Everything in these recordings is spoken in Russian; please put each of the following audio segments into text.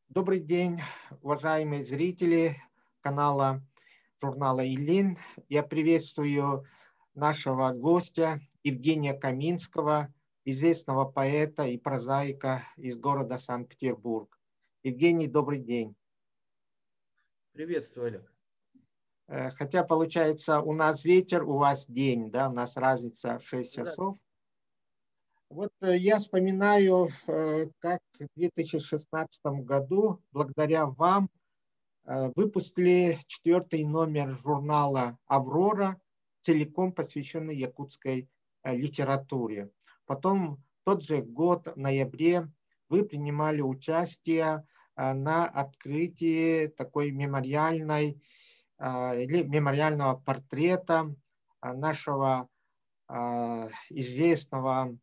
Добрый день, уважаемые зрители канала журнала «Илин». Я приветствую нашего гостя Евгения Каминского, известного поэта и прозаика из города Санкт-Петербург. Евгений, добрый день. Приветствую, Олег. Хотя, получается, у нас вечер, у вас день, да, у нас разница в 6 часов. Вот я вспоминаю, как в 2016 году, благодаря вам, выпустили 4-й номер журнала «Аврора», целиком посвященный якутской литературе. Потом в тот же год, в ноябре, вы принимали участие на открытии такой мемориального портрета нашего известного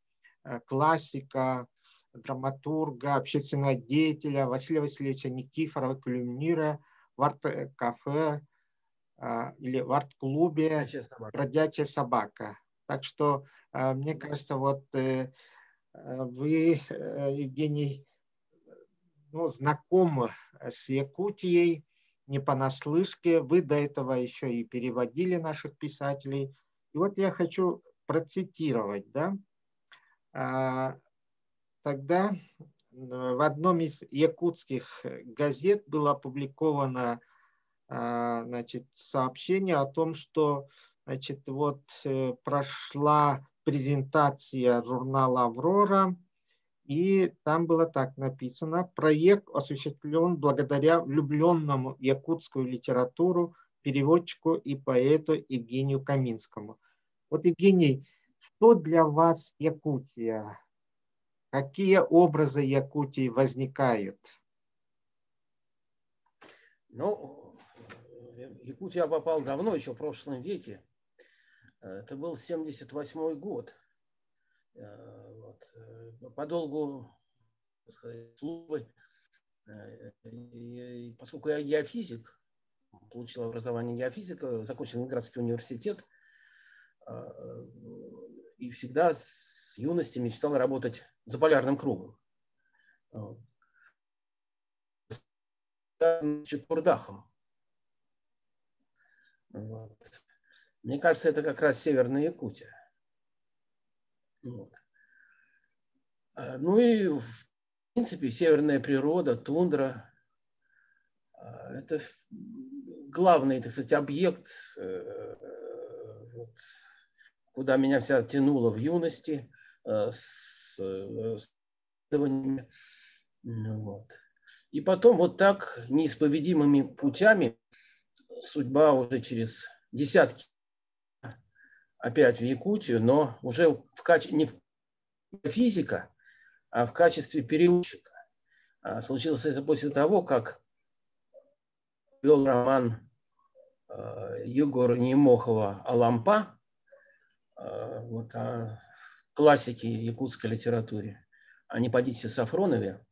классика, драматурга, общественного деятеля Василия Васильевича Никифорова Кулюмнира в арт-кафе или в арт-клубе «Бродячая собака». Так что, мне кажется, вот вы, Евгений, знакомы с Якутией не понаслышке. Вы до этого еще и переводили наших писателей. И вот я хочу процитировать, да. Тогда в одном из якутских газет было опубликовано, значит, сообщение о том, что, значит, вот прошла презентация журнала «Аврора», и там было так написано: проект осуществлен благодаря влюбленному в якутскую литературу переводчику и поэту Евгению Каминскому. Вот, Евгений, что для вас Якутия? Какие образы Якутии возникают? Ну, в Якутию я попал давно, еще в прошлом веке. Это был 78-й год. Вот. По долгу, так сказать, службы, поскольку я геофизик, получил образование геофизика, закончил Ленинградский университет, и всегда с юности мечтал работать за полярным кругом. Чукурдахом. Вот. Мне кажется, это как раз Северная Якутия. Вот. Ну и в принципе северная природа, тундра — это главный, так сказать, объект, вот, куда меня вся тянуло в юности с исследованиями. Вот. И потом вот так неисповедимыми путями судьба уже через десятки опять в Якутию, но уже не в физика, а в качестве переводчика. Случилось это после того, как вел роман Егора Немохова «Алампа», вот, о классике якутской литературе, о Неподисе Сафронове.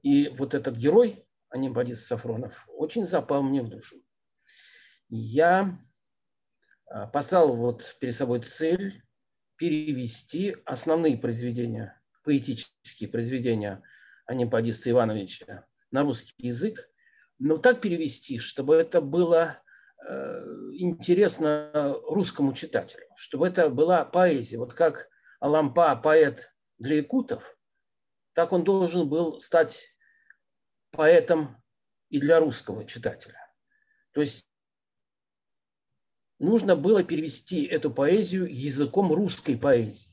И вот этот герой, Неподис Сафронов, очень запал мне в душу. Я поставил вот перед собой цель перевести основные произведения, поэтические произведения Неподиса Ивановича на русский язык, но так перевести, чтобы это было интересно русскому читателю, чтобы это была поэзия. Вот как Алампа поэт для якутов, так он должен был стать поэтом и для русского читателя. То есть нужно было перевести эту поэзию языком русской поэзии,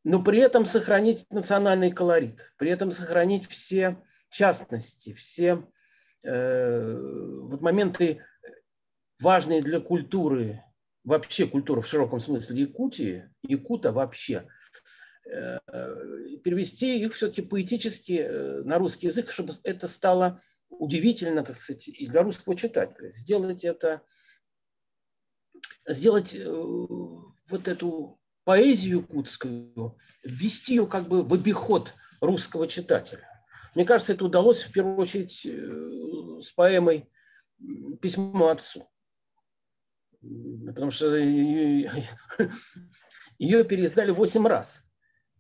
но при этом сохранить национальный колорит, при этом сохранить все частности, все вот моменты, важные для культуры, вообще культуры в широком смысле Якутии, якута вообще, перевести их все-таки поэтически на русский язык, чтобы это стало удивительно, так сказать, и для русского читателя. Сделать вот эту поэзию якутскую, ввести ее как бы в обиход русского читателя. Мне кажется, это удалось в первую очередь с поэмой «Письмо отцу». Потому что ее переиздали 8 раз.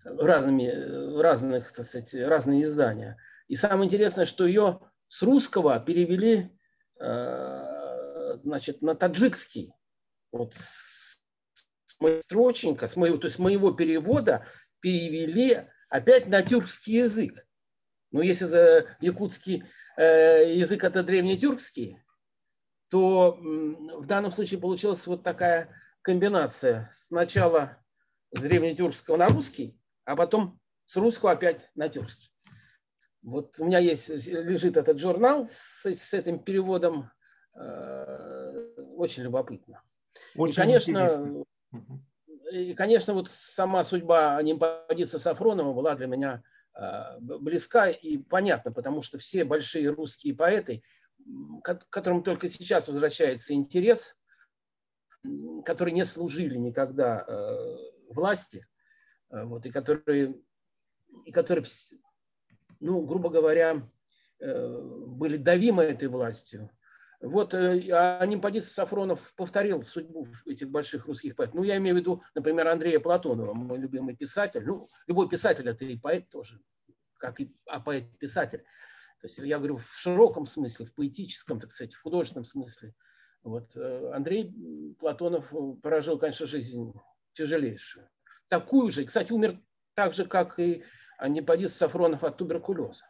разных, так сказать, разные издания. И самое интересное, что ее с русского перевели, значит, на таджикский. Вот с моего строчника, то есть моего перевода перевели опять на тюркский язык. Но если якутский язык это древнетюркский, то в данном случае получилась вот такая комбинация. Сначала с древнетюркского на русский, а потом с русского опять на тюркский. Вот у меня лежит этот журнал с этим переводом. Очень любопытно. Очень интересно. И, конечно, вот сама судьба Нимпадиса Сафронова была для меня близка и понятна, потому что все большие русские поэты, к которым только сейчас возвращается интерес, которые не служили никогда власти, вот, и которые, ну, грубо говоря, были давимы этой властью. Вот Нимпадис Сафронов повторил судьбу этих больших русских поэтов. Ну, я имею в виду, например, Андрея Платонова, мой любимый писатель. Ну, любой писатель – это и поэт тоже, как и поэт-писатель. То есть я говорю в широком смысле, в поэтическом, так сказать, в художественном смысле. Вот Андрей Платонов прожил, конечно, жизнь тяжелейшую. Такую же, кстати, умер так же, как и Нимпадис Сафронов от туберкулеза.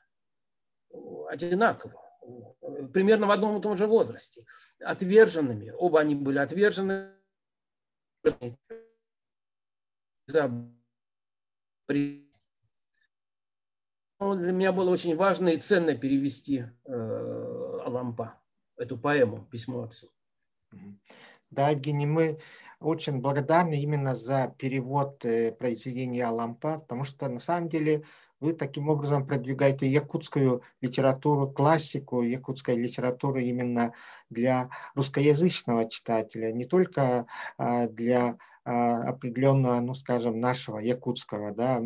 Одинаково. Примерно в одном и том же возрасте. Отверженными. Оба они были отвержены. Для меня было очень важно и ценно перевести Алампа, эту поэму «Письмо отцу». Да, Евгений, мы очень благодарны именно за перевод произведения Алампа, потому что на самом деле вы таким образом продвигаете якутскую литературу, классику якутской литературы именно для русскоязычного читателя, не только для определенного, ну скажем, нашего якутского, да,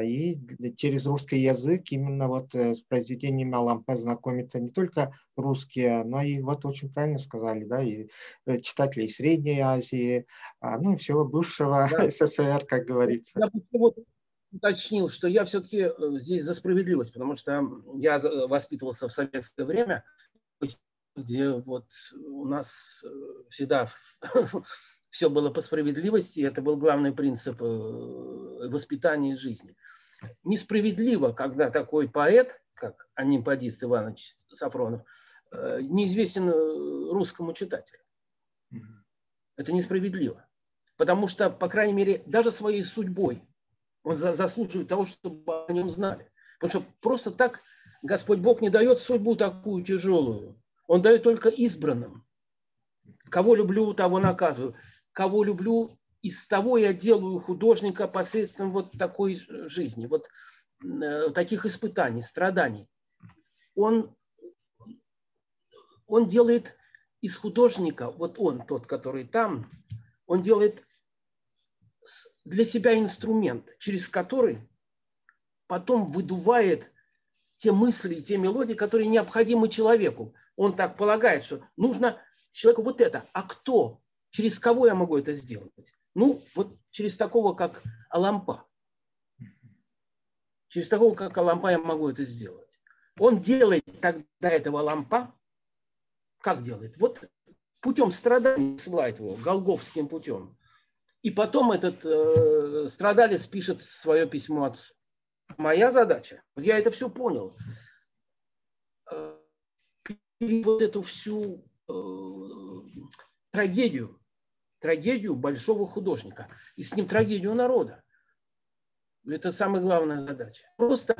и через русский язык именно вот с произведением Алампа знакомиться не только русские, но и вот очень правильно сказали, да, и читателей Средней Азии, ну и всего бывшего СССР, как говорится. Я бы уточнил, что я все-таки здесь за справедливость, потому что я воспитывался в советское время, где вот у нас всегда все было по справедливости, это был главный принцип воспитания жизни. Несправедливо, когда такой поэт, как Нимпадис Иванович Сафронов, неизвестен русскому читателю. Это несправедливо. Потому что, по крайней мере, даже своей судьбой он заслуживает того, чтобы о нем знали. Потому что просто так Господь Бог не дает судьбу такую тяжелую. Он дает только избранным. Кого люблю, того наказываю. Кого люблю, из того я делаю художника посредством вот такой жизни, вот таких испытаний, страданий. Он делает из художника, вот он, тот, который там, он делает для себя инструмент, через который потом выдувает те мысли и те мелодии, которые необходимы человеку. Он так полагает, что нужно человеку вот это. А кто? Через кого я могу это сделать? Ну, вот через такого, как Алампа. Через такого, как Алампа, я могу это сделать. Он делает тогда этого Алампа. Как делает? Вот путем страданий ссылает его, голгофским путем. И потом этот страдалец пишет свое письмо отцу. Моя задача, я это все понял, вот эту всю трагедию большого художника, и с ним трагедию народа. Это самая главная задача. Просто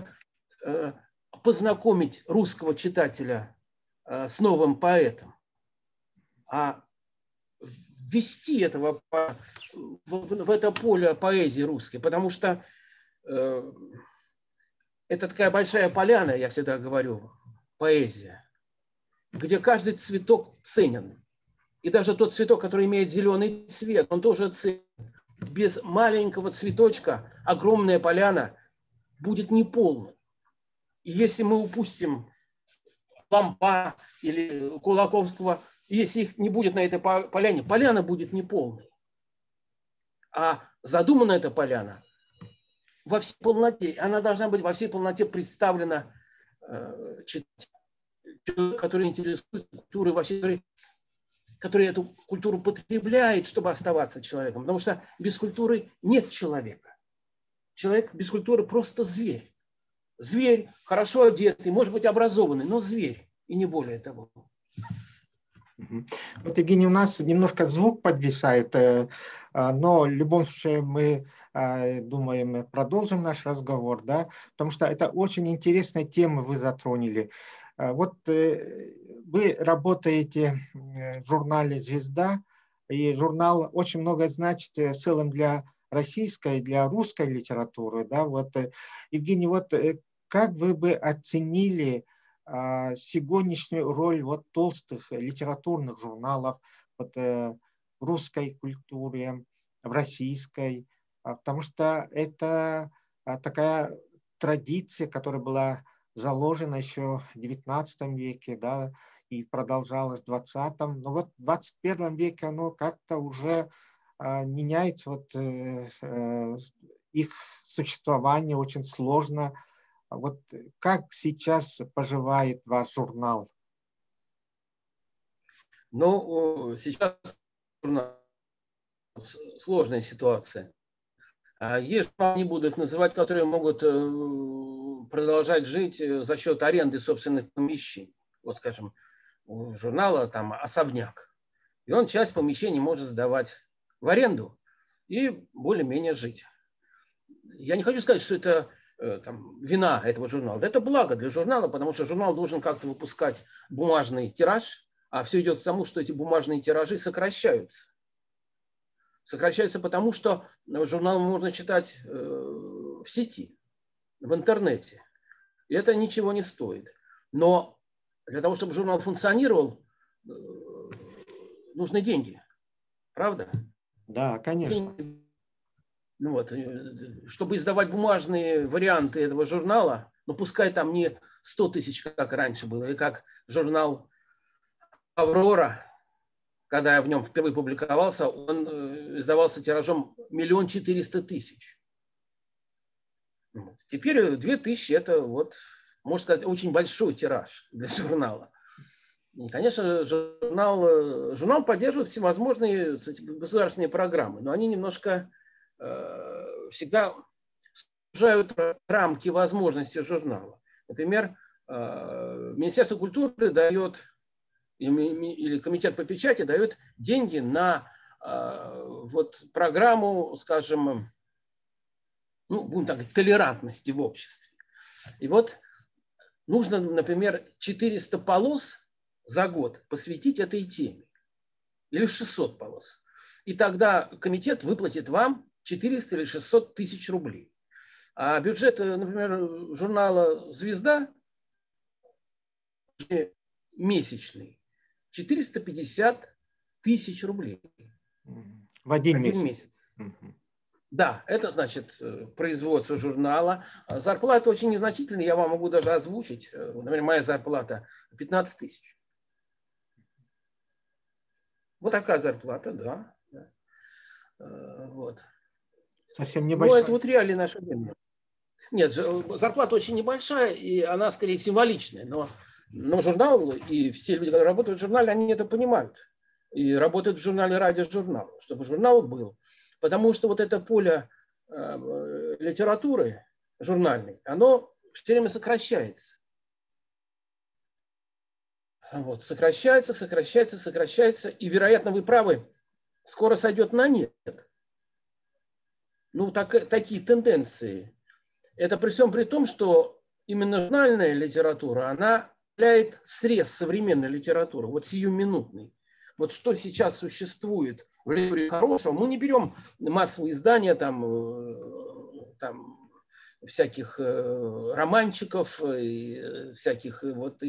познакомить русского читателя с новым поэтом, а ввести этого в это поле поэзии русской, потому что это такая большая поляна, я всегда говорю, поэзия, где каждый цветок ценен. И даже тот цветок, который имеет зеленый цвет, он тоже ценен. Без маленького цветочка огромная поляна будет неполной. И если мы упустим Лампа или Кулаковского, если их не будет на этой поляне, поляна будет неполной. А задумана эта поляна во всей полноте, она должна быть во всей полноте представлена человек, который интересуется культурой, вообще, который эту культуру потребляет, чтобы оставаться человеком. Потому что без культуры нет человека. Человек без культуры просто зверь. Зверь, хорошо одетый, может быть образованный, но зверь, и не более того. Вот, Евгений, у нас немножко звук подвисает, но в любом случае мы, думаем, продолжим наш разговор, да, потому что это очень интересная тема вы затронули. Вот вы работаете в журнале «Звезда», и журнал очень много значит в целом для российской, для русской литературы, да, вот, Евгений, вот как вы бы оценили сегодняшнюю роль вот толстых литературных журналов вот, в русской культуре, в российской, потому что это такая традиция, которая была заложена еще в XIX веке, да, и продолжалась в XX. Но вот в XXI веке оно как-то уже меняется, вот, их существование очень сложно. Вот как сейчас поживает ваш журнал? Ну, сейчас сложная ситуация. Есть журналы, не буду их называть, которые могут продолжать жить за счет аренды собственных помещений. Вот, скажем, у журнала там «Особняк». И он часть помещений может сдавать в аренду и более-менее жить. Я не хочу сказать, что это там, вина этого журнала. Да это благо для журнала, потому что журнал должен как-то выпускать бумажный тираж, а все идет к тому, что эти бумажные тиражи сокращаются. Сокращаются потому, что журнал можно читать в сети, в интернете. И это ничего не стоит. Но для того, чтобы журнал функционировал, нужны деньги. Правда? Да, конечно. Ну вот, чтобы издавать бумажные варианты этого журнала, ну пускай там не 100 тысяч, как раньше было, или как журнал «Аврора», когда я в нем впервые публиковался, он издавался тиражом 1 400 000. Вот. Теперь 2000 – это, вот, можно сказать, очень большой тираж для журнала. И, конечно, журнал поддерживает всевозможные, кстати, государственные программы, но они немножко всегда сужают рамки возможностей журнала. Например, Министерство культуры дает, или Комитет по печати дает деньги на вот, программу, скажем, ну, будем так говорить, толерантности в обществе. И вот нужно, например, 400 полос за год посвятить этой теме. Или 600 полос. И тогда комитет выплатит вам 400 или 600 тысяч рублей. А бюджет, например, журнала «Звезда» месячный 450 тысяч рублей. В один месяц. Да, это значит производство журнала. Зарплата очень незначительная, я вам могу даже озвучить. Например, моя зарплата 15 тысяч. Вот такая зарплата, да. Вот. Совсем небольшая. Ну, это вот реалии нашего времени. Нет, зарплата очень небольшая, и она скорее символичная. Но журнал и все люди, которые работают в журнале, они это понимают. И работают в журнале ради журнала, чтобы журнал был. Потому что вот это поле литературы журнальной, оно все время сокращается. Вот, сокращается. И, вероятно, вы правы, скоро сойдет на нет. Ну, такие тенденции. Это при всем при том, что именно журнальная литература, она является срез современной литературы, вот сиюминутный. Вот что сейчас существует в литературе хорошего, мы не берем массовые издания там всяких романчиков, всяких вот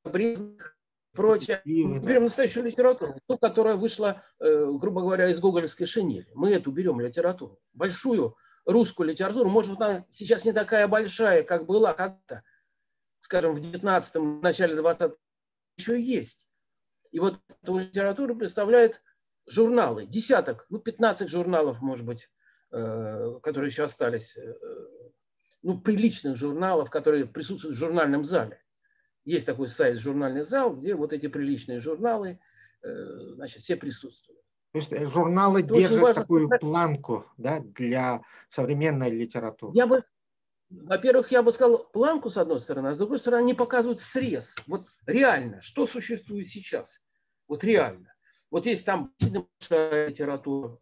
обрезанных и прочее. Мы берем настоящую литературу, ту, которая вышла, грубо говоря, из гоголевской шинели. Мы эту берем литературу. Большую русскую литературу, может быть, она сейчас не такая большая, как была когда-то, скажем, в 19-м, начале 20-го, еще есть. И вот эту литературу представляют журналы, десяток, 15 журналов, может быть, которые еще остались, ну, приличных журналов, которые присутствуют в журнальном зале. Есть такой сайт «Журнальный зал», где вот эти приличные журналы, значит, все присутствуют. То есть журналы Это очень держат важно. такую планку, да, для современной литературы. Во-первых, я бы сказал планку с одной стороны, а с другой стороны они показывают срез. Вот реально, что существует сейчас. Вот реально. Вот есть там большая литература,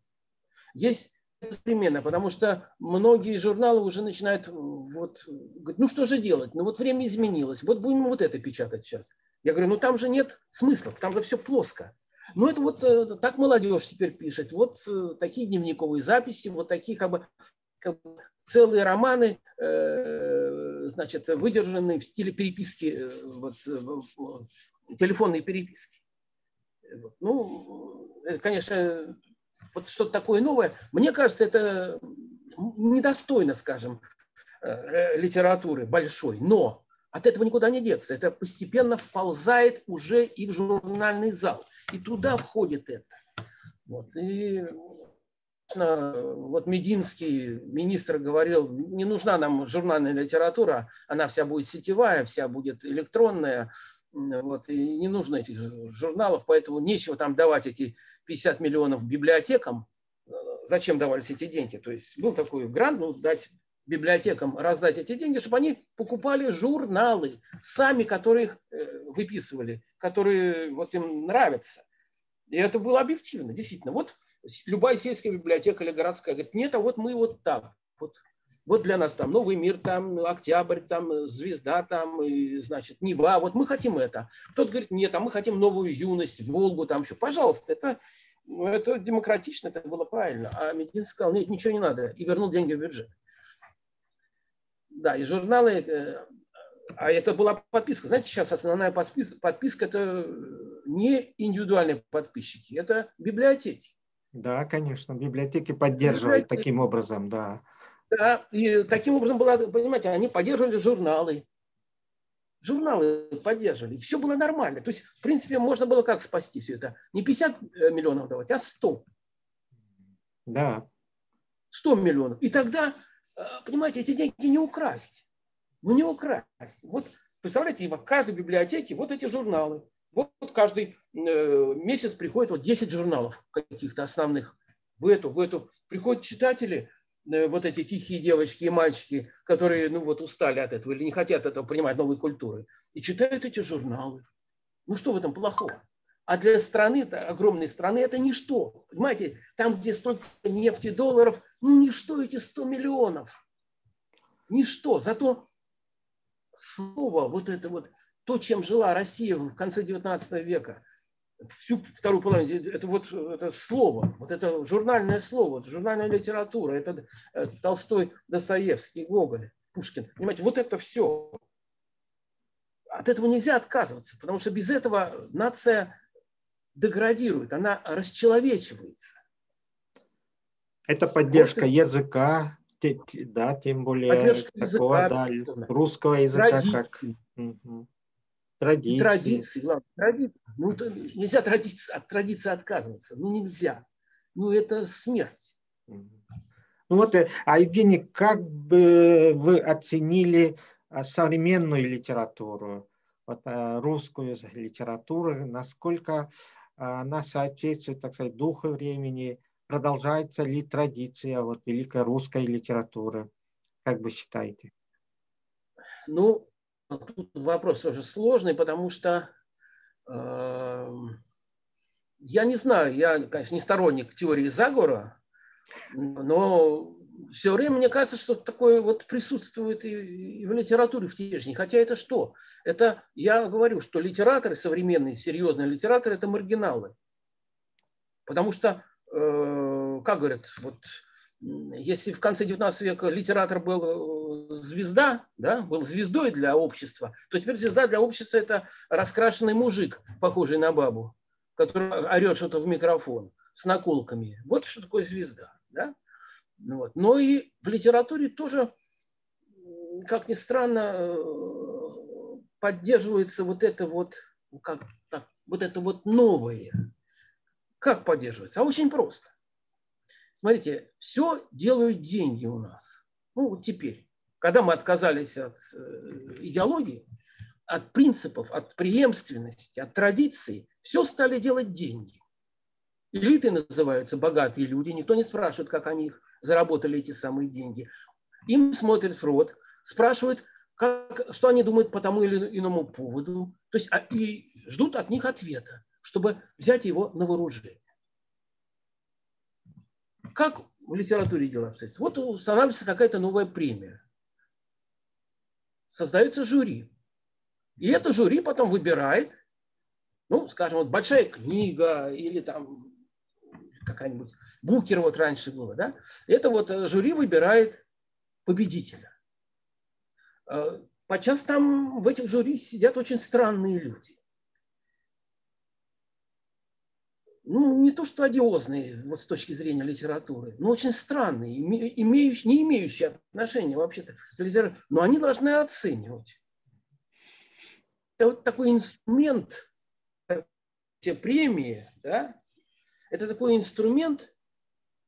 есть современная, потому что многие журналы уже начинают вот, говорить, ну что же делать? Ну вот время изменилось, вот будем вот это печатать сейчас. Я говорю, ну там же нет смыслов, там же все плоско. Ну это вот так молодежь теперь пишет, вот такие дневниковые записи, вот такие как бы целые романы, значит, выдержанные в стиле переписки, вот, телефонной переписки. Ну, это, конечно, вот что-то такое новое. Мне кажется, это недостойно, скажем, литературы большой, но от этого никуда не деться. Это постепенно вползает уже и в журнальный зал. И туда входит это. Вот. И вот Мединский, министр, говорил, не нужна нам журнальная литература, она вся будет сетевая, вся будет электронная, вот, и не нужно этих журналов, поэтому нечего там давать эти 50 миллионов библиотекам. Зачем давались эти деньги? То есть был такой грант, ну, дать библиотекам, раздать эти деньги, чтобы они покупали журналы, сами, которые их выписывали, которые вот им нравятся. И это было объективно, действительно. Вот любая сельская библиотека или городская говорит, нет, а вот мы вот так. Вот для нас там Новый мир, там Октябрь, там Звезда, там, и, значит, Нева. Вот мы хотим это. Кто-то говорит, нет, а мы хотим Новую юность, Волгу, там еще. Пожалуйста, это демократично, это было правильно. А Мединский сказал, нет, ничего не надо. И вернул деньги в бюджет. Да, и журналы... А это была подписка. Знаете, сейчас основная подписка – это не индивидуальные подписчики, это библиотеки. Да, конечно, библиотеки поддерживают таким образом, да. Да, и таким образом было, понимаете, они поддерживали журналы. Журналы поддерживали. Все было нормально. То есть, в принципе, можно было как спасти все это? Не 50 миллионов давать, а 100. Да. 100 миллионов. И тогда, понимаете, эти деньги не украсть. Ну, не украсть. Вот, представляете, в каждой библиотеке вот эти журналы. Вот каждый месяц приходит вот 10 журналов каких-то основных в эту. Приходят читатели, вот эти тихие девочки и мальчики, которые, ну вот, устали от этого или не хотят этого принимать новой культуры, и читают эти журналы. Ну, что в этом плохого? А для страны, огромной страны, это ничто. Понимаете, там, где столько нефти, долларов, ну, ничто эти 100 миллионов. Ничто. Зато слово, вот это вот, то, чем жила Россия в конце 19 века, всю вторую половину, это вот это слово, вот это журнальное слово, журнальная литература, это Толстой, Достоевский, Гоголь, Пушкин. Понимаете, вот это все. От этого нельзя отказываться, потому что без этого нация деградирует, она расчеловечивается. Это поддержка языка, да, тем более поддержка такого, языка, да, русского языка, традиции. как традиции. Главное, традиции. Ну, нельзя от традиции отказываться. Ну, нельзя. Ну, это смерть. Ну вот, а Евгений, как бы вы оценили современную литературу, вот, русскую литературу, насколько она соответствует, так сказать, духу времени, продолжается ли традиция вот, великой русской литературы? Как вы считаете? Ну, тут вопрос тоже сложный, потому что я не знаю, я, конечно, не сторонник теории заговора, но все время мне кажется, что такое вот присутствует и в литературе в теперешней. Хотя это что? Это, я говорю, что литераторы, современные, серьезные литераторы, это маргиналы. Потому что, как говорят, вот, если в конце 19 века литератор был звезда, да, был звездой для общества, то теперь звезда для общества – это раскрашенный мужик, похожий на бабу, который орет что-то в микрофон с наколками. Вот что такое звезда. Да? Вот. Но и в литературе тоже, как ни странно, поддерживается вот это вот, вот это вот новое. Как поддерживается? А очень просто. смотрите, все делают деньги у нас. Ну, вот теперь, когда мы отказались от идеологии, от принципов, от преемственности, от традиций, все стали делать деньги. Элиты называются богатые люди, никто не спрашивает, как они их заработали, эти самые деньги. Им смотрят в рот, спрашивают, что они думают по тому или иному поводу, то есть, и ждут от них ответа, чтобы взять его на вооружение. Как в литературе дела обстоят? Вот устанавливается какая-то новая премия. Создается жюри. И это жюри потом выбирает, ну, скажем, вот большая книга или там какая-нибудь Букер вот раньше было, да? Это вот жюри выбирает победителя. Подчас там в этих жюри сидят очень странные люди. Ну, не то что одиозные вот с точки зрения литературы, но очень странные, не имеющие отношения вообще-то к литературе, но они должны оценивать. Это вот такой инструмент, те премии, да, это такой инструмент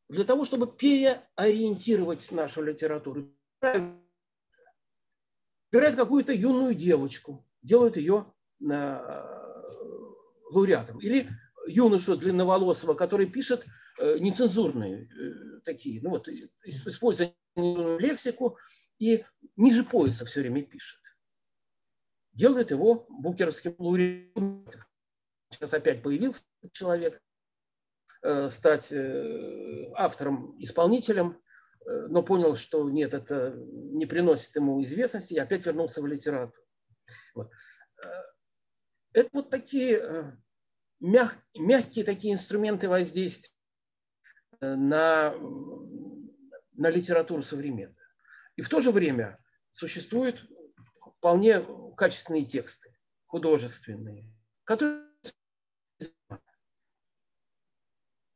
для того, чтобы переориентировать нашу литературу. Выбирают какую-то юную девочку, делают ее лауреатом. Или юношу длинноволосого, который пишет нецензурные такие, ну вот, используя лексику и ниже пояса все время пишет. Делает его букеровским лауреатом. Сейчас опять появился человек, стать автором, исполнителем, но понял, что нет, это не приносит ему известности, и опять вернулся в литературу. Вот. Это вот такие мягкие такие инструменты воздействия на литературу современную. И в то же время существуют вполне качественные тексты, художественные, которые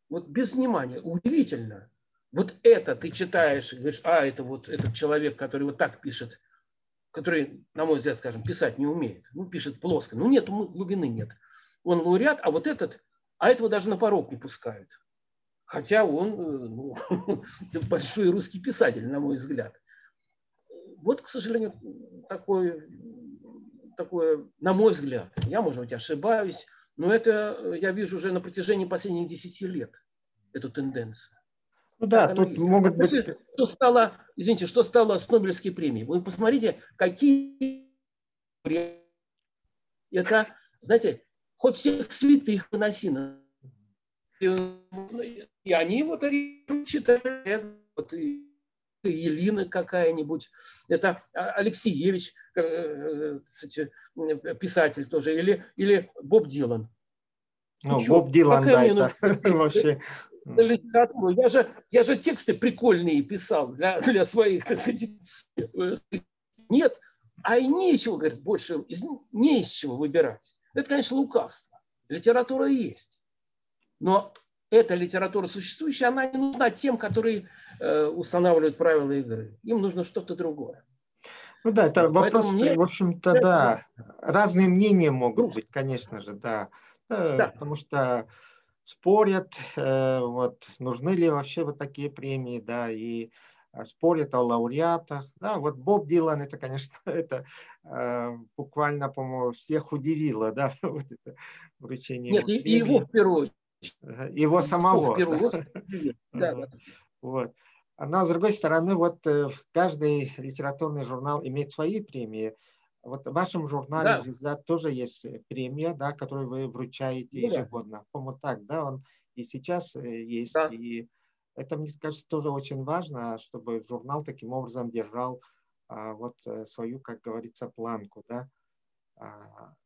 вот без внимания. Удивительно. Вот это ты читаешь и говоришь, это вот этот человек, который вот так пишет, который, на мой взгляд, скажем, писать не умеет. Ну, пишет плоско. Ну, нет, глубины нет. Он лауреат, а вот этого даже на порог не пускают. Хотя он большой русский писатель, на мой взгляд. Вот, к сожалению, такое, на мой взгляд, я, может быть, ошибаюсь, но это я вижу уже на протяжении последних 10 лет, эту тенденцию. Ну да, тут могут быть... Что стало с Нобелевской премией? Вы посмотрите, какие... Это, знаете, хоть всех святых выноси. И они вот читают, вот, Елена какая-нибудь, это Алексеевич, кстати, писатель тоже, или Боб Дилан. Ну, Боб Дилан, да, это вообще... Литературу. Я же тексты прикольные писал для своих, так сказать. Нет, а и нечего, говорит, больше, не из чего выбирать. Это, конечно, лукавство. Литература есть. Но эта литература существующая, она не нужна тем, которые устанавливают правила игры. Им нужно что-то другое. Ну да, это вопрос, в общем-то, да. Разные мнения могут быть, конечно же, да. Потому что спорят, вот, нужны ли вообще вот такие премии, да, и спорят о лауреатах. Да, вот Боб Дилан, это, конечно, это буквально, по-моему, всех удивило, да, вот это вручение. Нет, и его в первую очередь. Его самого. В первую очередь. Да. Вот. Но, с другой стороны, вот каждый литературный журнал имеет свои премии. Вот в вашем журнале «Звезда» тоже есть премия, да, которую вы вручаете ежегодно. По-моему, так, да, он и сейчас есть. Да. И это, мне кажется, тоже очень важно, чтобы журнал таким образом держал вот свою, как говорится, планку, да,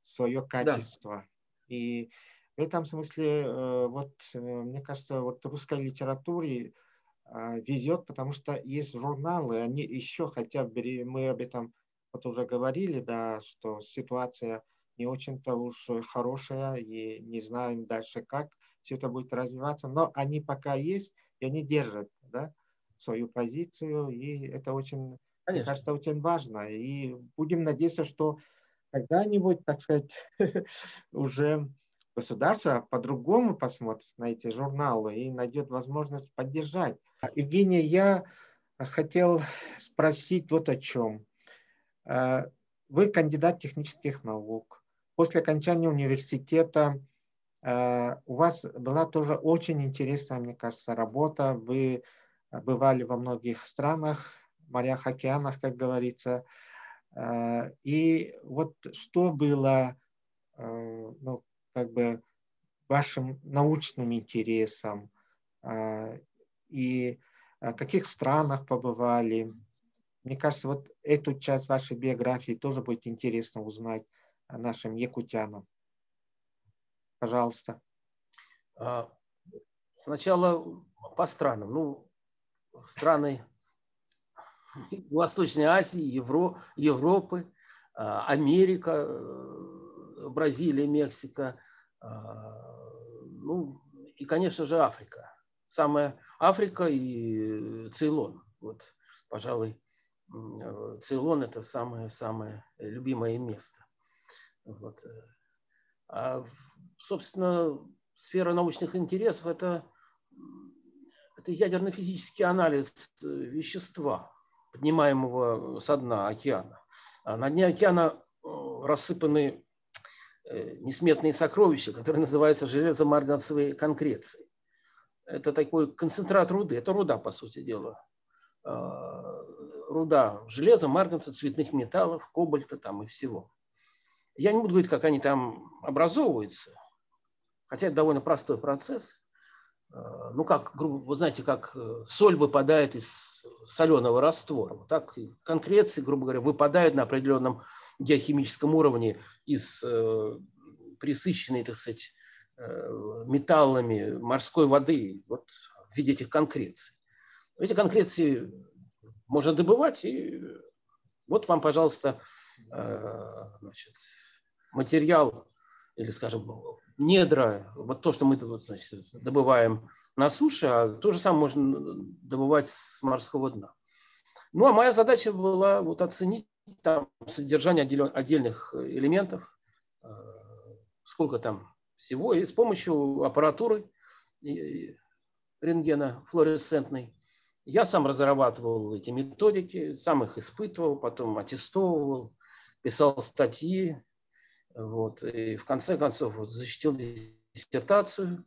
свое качество. Да. И в этом смысле, вот, мне кажется, вот русской литературе везет, потому что есть журналы, они еще, хотя мы об этом вот уже говорили, да, что ситуация не очень-то уж хорошая, и не знаем дальше, как все это будет развиваться, но они пока есть, и они держат, да, свою позицию, и это очень, мне кажется, очень важно. И будем надеяться, что когда-нибудь, так сказать, уже государство по-другому посмотрит на эти журналы и найдет возможность поддержать. Евгений, я хотел спросить вот о чем. Вы кандидат технических наук. После окончания университета у вас была тоже очень интересная, мне кажется, работа. Вы бывали во многих странах, морях, океанах, как говорится. И вот что было, ну, как бы вашим научным интересом, и в каких странах побывали? Мне кажется, вот эту часть вашей биографии тоже будет интересно узнать нашим якутянам. Пожалуйста. Сначала по странам. Ну, страны Восточной Азии, Европы, Америка, Бразилия, Мексика, ну и, конечно же, Африка. Самая Африка и Цейлон. Вот, пожалуй, Цейлон – это самое любимое место. Вот. Собственно, сфера научных интересов – это ядерно-физический анализ вещества, поднимаемого со дна океана. На дне океана рассыпаны несметные сокровища, которые называются железомарганцевые конкреции. Это такой концентрат руды, это руда, по сути дела. Руда железа, марганца, цветных металлов, кобальта там и всего. Я не буду говорить, как они там образовываются, хотя это довольно простой процесс. Ну, как, вы знаете, как соль выпадает из соленого раствора. Вот так конкреции, грубо говоря, выпадают на определенном геохимическом уровне из пресыщенной, так сказать, металлами морской воды вот, в виде этих конкреций. Эти конкреции можно добывать, и вот вам, пожалуйста, значит, материал, или, скажем, недра, вот то, что мы вот, значит, добываем на суше, а то же самое можно добывать с морского дна. Ну, а моя задача была вот оценить там содержание отдельных элементов, сколько там всего, и с помощью аппаратуры рентгенофлуоресцентной я сам разрабатывал эти методики, сам их испытывал, потом аттестовывал, писал статьи. Вот, и в конце концов вот, защитил диссертацию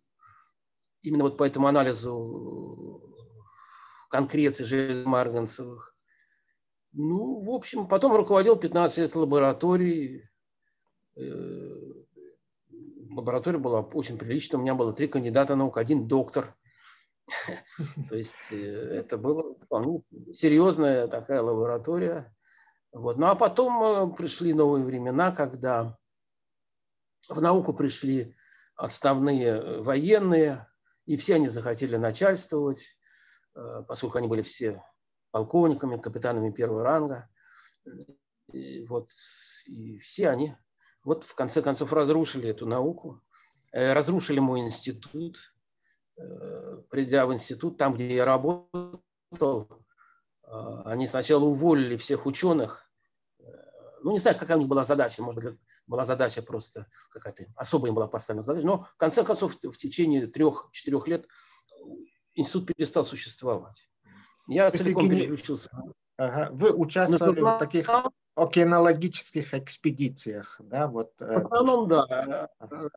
именно вот по этому анализу конкреций железомарганцевых. Ну, в общем, потом руководил 15 лет лабораторией. Лаборатория была очень приличная. У меня было 3 кандидата наук, 1 доктор. То есть это была вполне серьезная такая лаборатория. Вот. Ну, а потом пришли новые времена, когда в науку пришли отставные военные, и все они захотели начальствовать, поскольку они были все полковниками, капитанами первого ранга. И вот, и все они, вот в конце концов, разрушили эту науку, разрушили мой институт. Придя в институт, там, где я работал, они сначала уволили всех ученых. Ну, не знаю, какая у них была задача, может быть, была задача просто какая-то особая им была поставлена задача, но в конце концов в течение 3-4 лет институт перестал существовать. Я целиком переключился. Ага. Вы участвовали в таких океанологических экспедициях, да? Вот, в основном, да.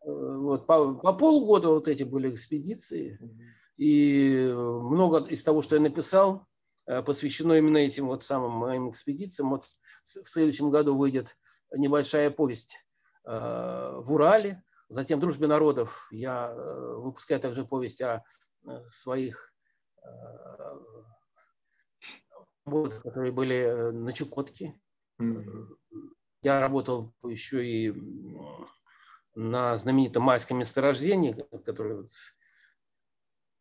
Вот, по полгода вот эти были экспедиции, и много из того, что я написал, посвящено именно этим вот самым моим экспедициям. Вот в следующем году выйдет небольшая повесть в Урале, затем в «Дружбе народов» я выпускаю также повесть о своих работах, которые были на Чукотке. Я работал еще и на знаменитом майском месторождении, которое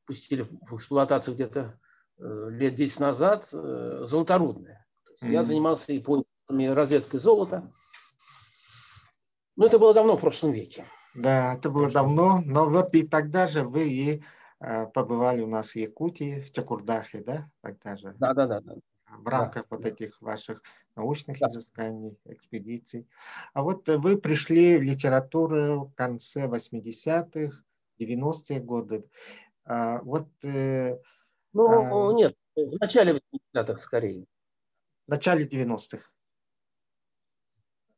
пустили в эксплуатацию где-то лет 10 назад, золоторудное. Я занимался и поисками, разведкой золота. Но это было давно, в прошлом веке. Да, это было давно, но вот и тогда же вы и побывали у нас в Якутии, в Чакурдахе, да? Тогда же. Да. в рамках вот этих ваших научных изысканий, экспедиций. А вот вы пришли в литературу в конце 80-х, 90-е годы. Вот Ну, нет, в начале 80-х скорее. в начале 90-х.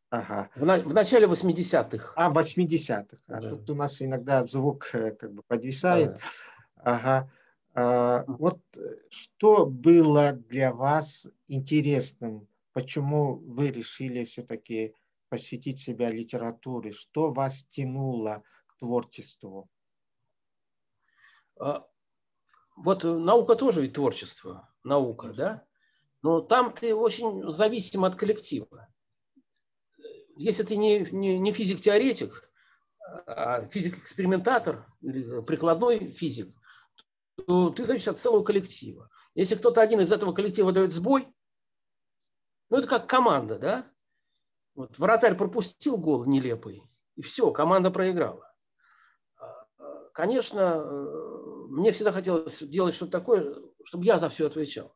Ага. В начале 80-х. В 80-х. А тут у нас иногда звук как бы подвисает. Ага. Вот что было для вас интересным? Почему вы решили все-таки посвятить себя литературе? Что вас тянуло к творчеству? Вот наука тоже ведь творчество. Наука, да? Но там ты очень зависим от коллектива. Если ты не физик-теоретик, а физик-экспериментатор или прикладной физик, то ты зависишь от целого коллектива. Если кто-то один из этого коллектива дает сбой, ну это как команда, да? Вот вратарь пропустил гол нелепый, и все, команда проиграла. Конечно, мне всегда хотелось делать что-то такое, чтобы я за все отвечал.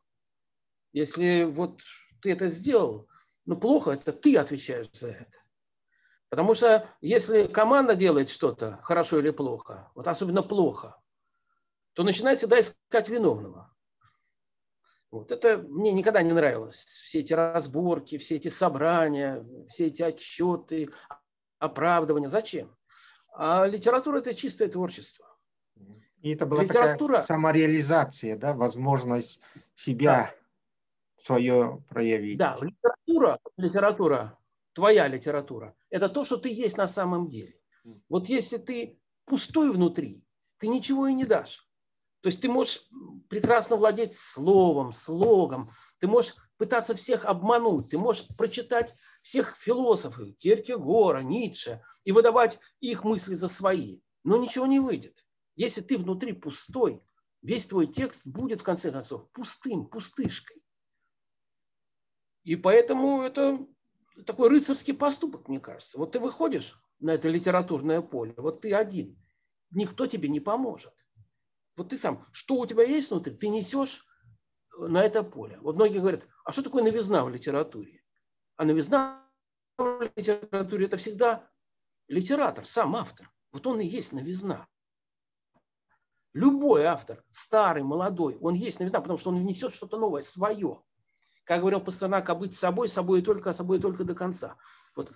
Если вот ты это сделал, ну плохо, это ты отвечаешь за это. Потому что если команда делает что-то хорошо или плохо, вот особенно плохо, то начинает всегда искать виновного. Вот это мне никогда не нравилось. Все эти разборки, все эти собрания, все эти отчеты, оправдывания. Зачем? А литература – это чистое творчество. И это была такая самореализация, да, возможность себя, свое проявить. Да, литература, твоя литература – это то, что ты есть на самом деле. Вот если ты пустой внутри, ты ничего и не дашь. То есть ты можешь прекрасно владеть словом, слогом, ты можешь пытаться всех обмануть, ты можешь прочитать всех философов, Кierkegaard, Ницше, и выдавать их мысли за свои. Но ничего не выйдет. Если ты внутри пустой, весь твой текст будет, в конце концов, пустым, пустышкой. И поэтому это такой рыцарский поступок, мне кажется. Вот ты выходишь на это литературное поле, вот ты один, никто тебе не поможет. Вот ты сам, что у тебя есть внутри, ты несешь на это поле. Вот многие говорят, а что такое новизна в литературе? А новизна в литературе – это всегда литератор, сам автор. Вот он и есть новизна. Любой автор, старый, молодой, он есть новизна, потому что он несет что-то новое, свое. Как говорил Пастернак, быть собой, собой и только до конца. Вот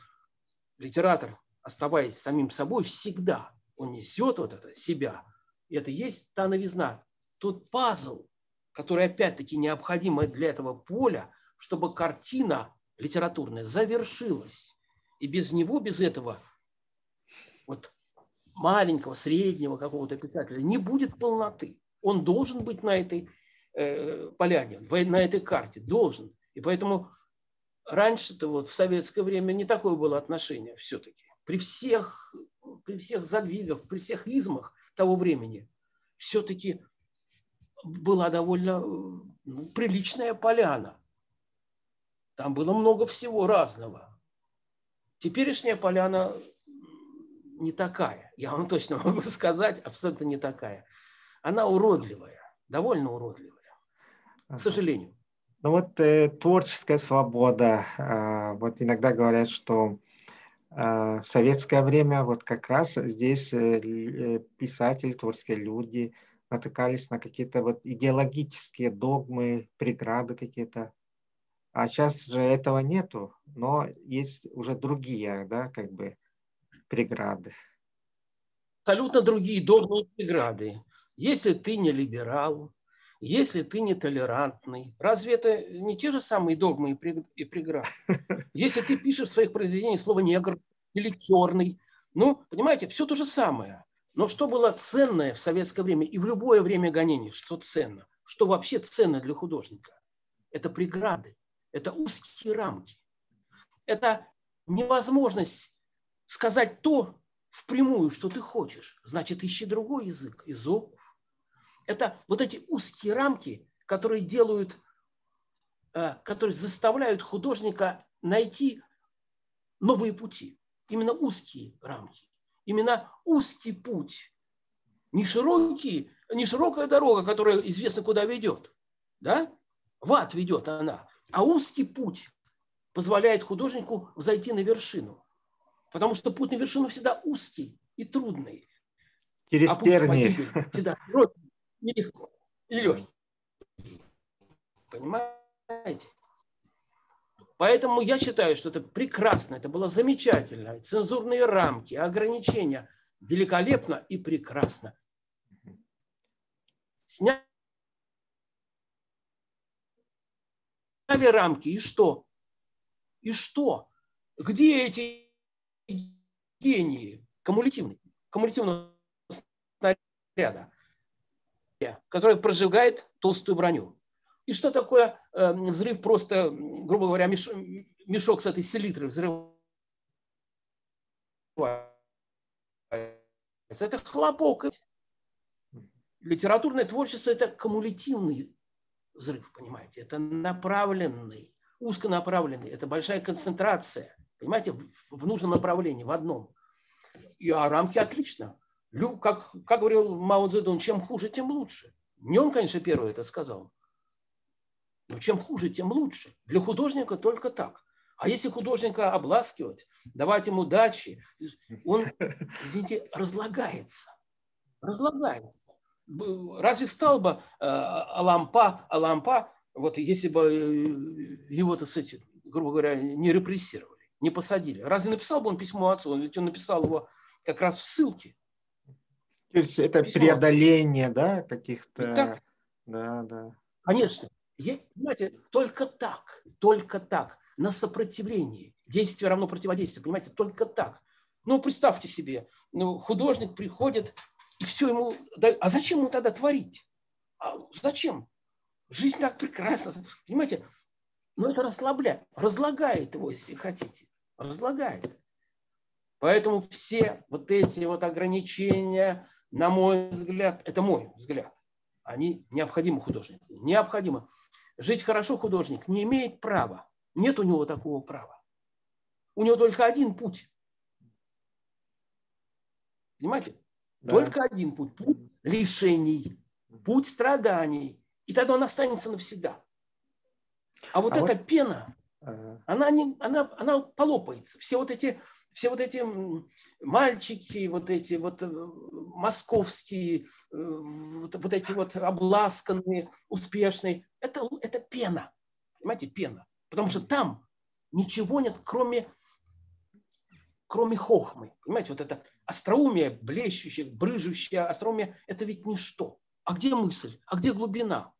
литератор, оставаясь самим собой, всегда он несет вот это себя. И это есть та новизна, тот пазл, который опять-таки необходим для этого поля, чтобы картина литературная завершилась. И без него, без этого вот маленького, среднего какого-то писателя не будет полноты. Он должен быть на этой поляне, на этой карте, должен. И поэтому раньше-то вот в советское время не такое было отношение все-таки. При всех задвигах, при всех измах того времени все-таки была довольно приличная поляна. Там было много всего разного. Теперешняя поляна не такая. Я вам точно могу сказать, абсолютно не такая. Она уродливая, довольно уродливая, к сожалению. Ну вот творческая свобода. Вот иногда говорят, что в советское время вот как раз здесь писатели, творческие люди натыкались на какие-то вот идеологические догмы, преграды какие-то. А сейчас же этого нету, но есть уже другие, да, как бы преграды. Абсолютно другие догмы и преграды. Если ты не либерал, если ты не толерантный, разве это не те же самые догмы и преграды? Если ты пишешь в своих произведениях слово «негр» или «черный», ну, понимаете, все то же самое. Но что было ценное в советское время и в любое время гонений, что ценно, что вообще ценно для художника? Это преграды, это узкие рамки, это невозможность сказать то впрямую, что ты хочешь. Значит, ищи другой язык, Эзопов. Это вот эти узкие рамки, которые заставляют художника найти новые пути. Именно узкие рамки. Именно узкий путь. Не широкая дорога, которая известно куда ведет. Да? В ад ведет она. А узкий путь позволяет художнику взойти на вершину. Потому что путь на вершину всегда узкий и трудный. Через А путь в тернии. погибель всегда широкий и легко, и легкий. Понимаете? Поэтому я считаю, что это прекрасно, это было замечательно. Цензурные рамки, ограничения. Великолепно и прекрасно. Сняли рамки, и что? И что? Где эти гении кумулятивного снаряда, который прожигает толстую броню? И что такое взрыв просто, грубо говоря, мешок с этой селитрой взрывается? Это хлопок. Литературное творчество – это кумулятивный взрыв, понимаете? Это направленный, узконаправленный. Это большая концентрация, понимаете, в нужном направлении, в одном. И рамки отлично. Как говорил Мао Цзэдун, чем хуже, тем лучше. Не он, конечно, первый это сказал. Но чем хуже, тем лучше. Для художника только так. А если художника обласкивать, давать ему дачи, он, извините, разлагается. Разлагается. Разве стал бы Алампа, вот если бы его, так сказать, грубо говоря, не репрессировали, не посадили? Разве написал бы он письмо отцу? Ведь он написал его как раз в ссылке. То есть это Письмо преодоление, да, каких-то... Да. Да. Конечно. Понимаете, только так, на сопротивлении. Действие равно противодействию, понимаете, только так. Ну, представьте себе, художник приходит, и все ему дают. А зачем ему тогда творить? Зачем? Жизнь так прекрасна. Понимаете, это разлагает его, если хотите. Разлагает. Поэтому все вот эти вот ограничения, на мой взгляд, это мой взгляд, они необходимы художнику. Необходимо. Жить хорошо художник не имеет права. Нет у него такого права. У него только один путь. Понимаете? Да. Только один путь. Путь лишений, путь страданий. И тогда он останется навсегда. А вот эта пена, она полопается. Все вот эти мальчики, вот эти вот московские, вот эти вот обласканные, успешные, это пена. Понимаете, пена. Потому что там ничего нет, кроме хохмы. Понимаете, вот это остроумие, блещущее, брыжущее остроумие, это ведь ничто. А где мысль? А где глубина?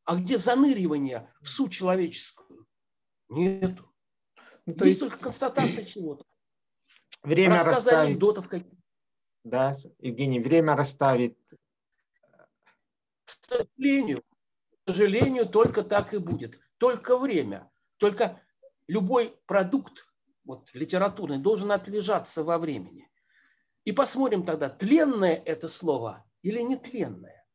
А где заныривание в суть человеческую? Нету. Есть только констатация чего-то. Время рассказы расставить. Анекдотов каких-то. Да, Евгений, время расставит. К сожалению, только так и будет. Только время. Только любой продукт литературный должен отлежаться во времени. И посмотрим тогда, тленное это слово или нетленное.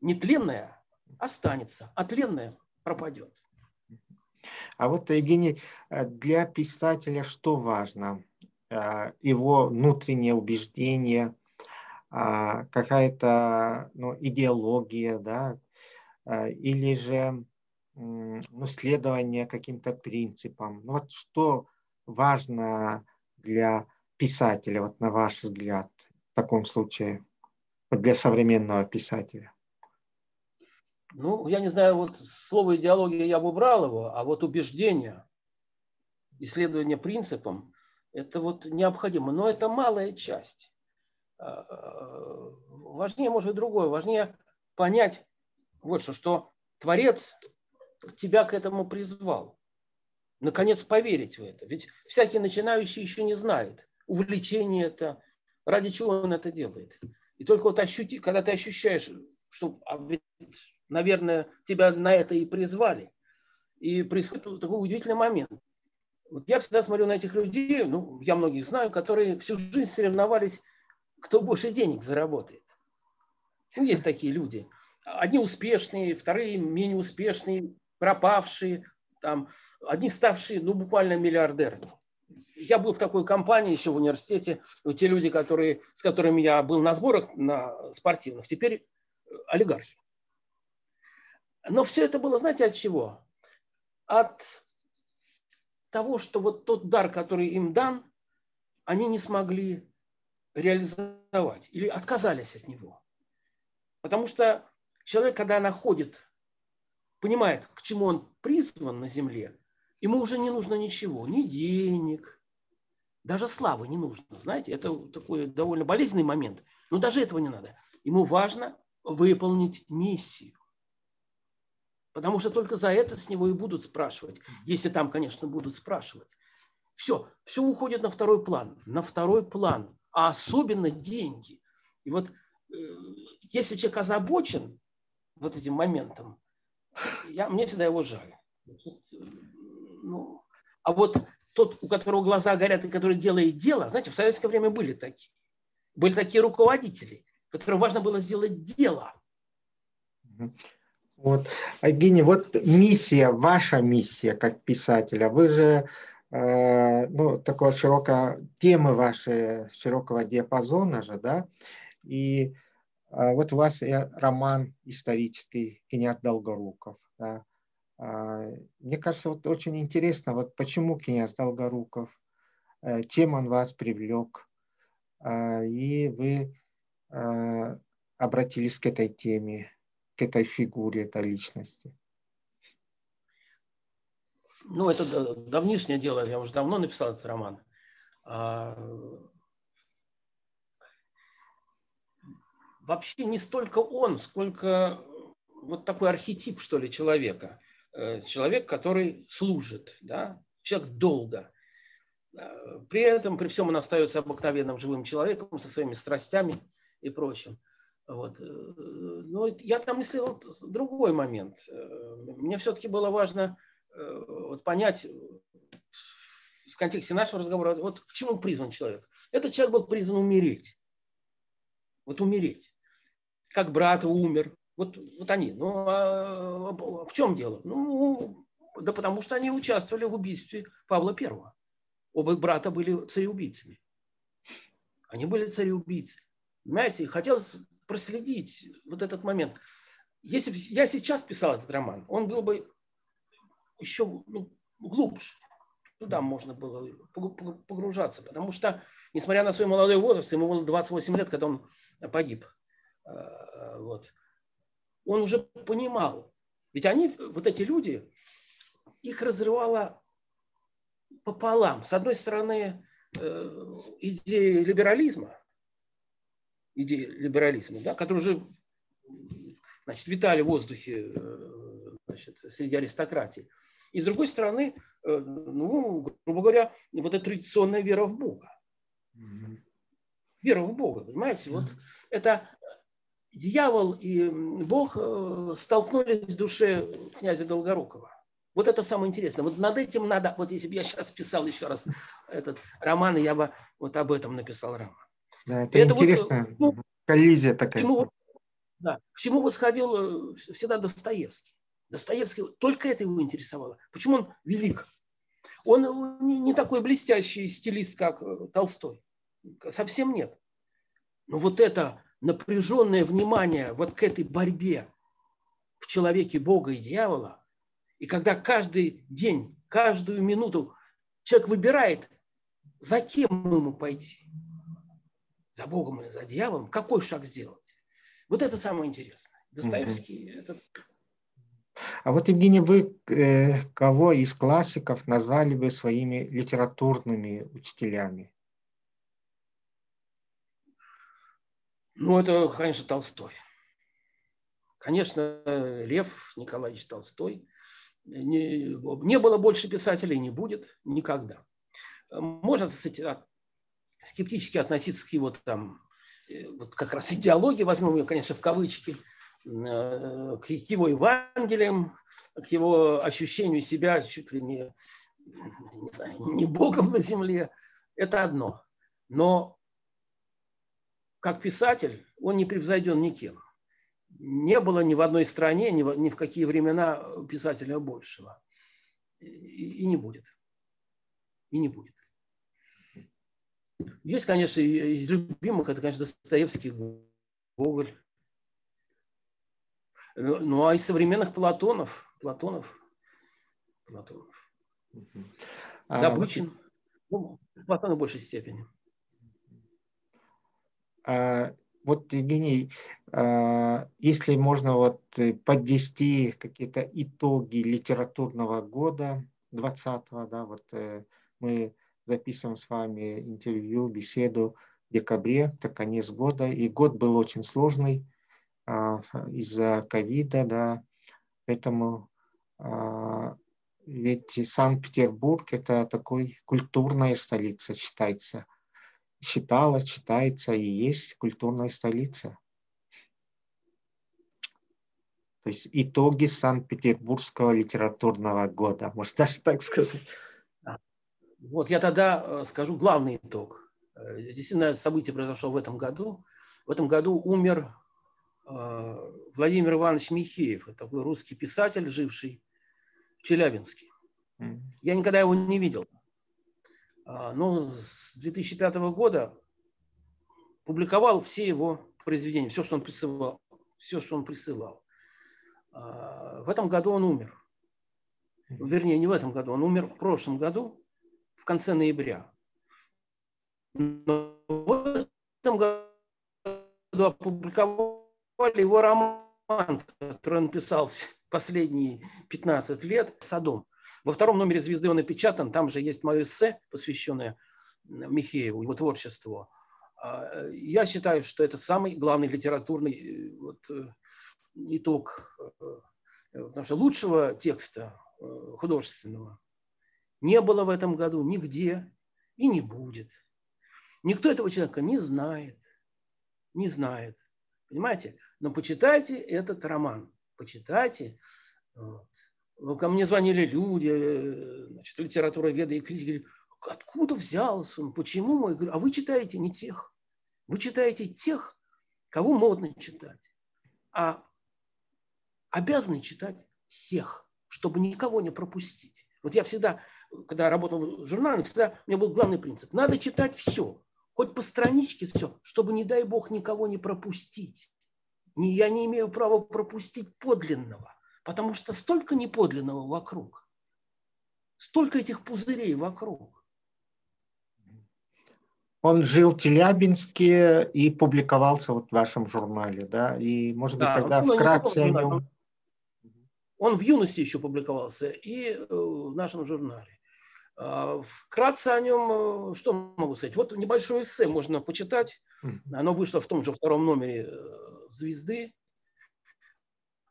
Нетленное останется, а тленное пропадет. А вот, Евгений, для писателя что важно? Его внутреннее убеждение, какая-то идеология, да, или же следование каким-то принципам. Вот что важно для писателя, на ваш взгляд, в таком случае, для современного писателя? Я не знаю, слово идеология я бы убрал его, а убеждение, исследование принципам, это необходимо. Но это малая часть. Важнее, может быть, другое. Важнее понять что Творец тебя к этому призвал. Наконец, поверить в это. Ведь всякий начинающий еще не знает, увлечение это, ради чего он это делает. И только когда ты ощущаешь, что, наверное, тебя на это и призвали, и происходит такой удивительный момент. Я всегда смотрю на этих людей, я многих знаю, которые всю жизнь соревновались, кто больше денег заработает. Есть такие люди. Одни успешные, вторые менее успешные, пропавшие, одни ставшие, буквально миллиардерами. Я был в такой компании еще в университете. Те люди, с которыми я был на сборах спортивных, теперь олигархи. Но все это было, знаете, от чего? От того, что вот тот дар, который им дан, они не смогли реализовать или отказались от него. Потому что человек, когда находит, понимает, к чему он призван на земле, ему уже не нужно ничего, ни денег, даже славы не нужно. Знаете, это такой довольно болезненный момент, но даже этого не надо. Ему важно выполнить миссию. Потому что только за это с него и будут спрашивать. Если там, конечно, будут спрашивать. Все уходит на второй план. На второй план. А особенно деньги. И вот если человек озабочен вот этим моментом, мне всегда его жаль. Ну, а вот тот, у которого глаза горят и который делает дело, знаете, в советское время были такие. Были такие руководители, которым важно было сделать дело. Вот, Евгений, вот миссия, ваша миссия как писателя, вы же, такая широкая, темы ваши широкого диапазона же, да, и вот у вас роман исторический «Князь Долгоруков», да. Мне кажется, вот очень интересно, вот почему князь Долгоруков, чем он вас привлек, и вы обратились к этой теме, к этой фигуре, этой личности. Ну, это давнишнее дело, я уже давно написал этот роман. Вообще не столько он, сколько вот такой архетип, что ли, человека. Человек, который служит, да? Человек долго. При этом, при всем он остается обыкновенным живым человеком со своими страстями и прочим. Вот. Но я там исследовал другой момент. Мне все-таки было важно вот понять в контексте нашего разговора, вот к чему призван человек. Этот человек был призван умереть. Вот умереть. Как брат умер. Вот они. Ну, а в чем дело? Ну, да потому что они участвовали в убийстве Павла I. Оба брата были цареубийцами. Они были цареубийцы. Понимаете, хотелось проследить вот этот момент. Если бы я сейчас писал этот роман, он был бы еще глубже. Туда можно было погружаться. Потому что, несмотря на свой молодой возраст, ему было 28 лет, когда он погиб. Вот. Он уже понимал. Ведь они, вот эти люди, их разрывало пополам. С одной стороны, идея либерализма, да, которая уже, значит, витали в воздухе, значит, среди аристократии. И с другой стороны, грубо говоря, вот эта традиционная вера в Бога. Вера в Бога, понимаете? Вот это дьявол и Бог столкнулись в душе князя Долгорукова. Вот это самое интересное. Вот над этим надо, вот если бы я сейчас писал еще раз этот роман, я бы вот об этом написал роман. Да, это интересно, вот, коллизия такая. К чему восходил всегда Достоевский. Достоевский, только это его интересовало. Почему он велик? Он не такой блестящий стилист, как Толстой. Совсем нет. Но вот это напряженное внимание вот к этой борьбе в человеке Бога и дьявола, и когда каждый день, каждую минуту человек выбирает, за кем ему пойти, за Богом или за дьяволом, какой шаг сделать. Вот это самое интересное. Достоевский это... А вот, Евгений, вы кого из классиков назвали бы своими литературными учителями? Ну, это, конечно, Толстой. Конечно, Лев Николаевич Толстой. Не было больше писателей, не будет никогда. Можно, кстати, скептически относиться к его там, вот как раз идеологии, возьмем ее, конечно, в кавычки, к его Евангелиям, к его ощущению себя чуть ли не знаю, не Богом на земле. Это одно. Но как писатель он не превзойден никем. Не было ни в одной стране, ни в какие времена писателя большего. И не будет. И не будет. Есть, конечно, из любимых, это, конечно, Достоевский, Гоголь. Ну, а из современных Платонов. Добычин. Ну, Платон в большей степени. Вот, Евгений, если можно вот подвести какие-то итоги литературного года 2020, да, вот мы записываем с вами интервью, беседу в декабре, это конец года, и год был очень сложный из-за ковида, да, поэтому ведь Санкт-Петербург это такой культурная столица считается. Считается и есть культурная столица. То есть итоги Санкт-Петербургского литературного года, можно даже так сказать. Вот я тогда скажу главный итог. Действительно, это событие произошло в этом году. В этом году умер Владимир Иванович Михеев. Это такой русский писатель, живший в Челябинске. Я никогда его не видел. Но с 2005 года публиковал все его произведения, все, что он присылал. В этом году он умер. Вернее, не в этом году, он умер в прошлом году, в конце ноября. Но в этом году опубликовали его роман, который он написал последние 15 лет, «Содом». Во втором номере «Звезды» он напечатан, там же есть мое эссе, посвященное Михееву, его творчеству. Я считаю, что это самый главный литературный итог, потому что лучшего текста художественного не было в этом году нигде и не будет. Никто этого человека не знает. Понимаете? Но почитайте этот роман. Почитайте. Вот. Ко мне звонили люди, значит, литературоведы и критики. Откуда взялся он? Почему? Я говорю, а вы читаете не тех. Вы читаете тех, кого модно читать. А обязаны читать всех, чтобы никого не пропустить. Вот я всегда, когда работал в журнале, всегда у меня был главный принцип. Надо читать все. Хоть по страничке все, чтобы, не дай бог, никого не пропустить. Я не имею права пропустить подлинного, потому что столько неподлинного вокруг, столько этих пузырей вокруг. Он жил в Челябинске и публиковался вот в вашем журнале, да? И, может быть, тогда вкратце о нем. Он в юности еще публиковался и в нашем журнале. Вкратце о нем, что могу сказать? Вот небольшое эссе можно почитать. Оно вышло в том же втором номере «Звезды».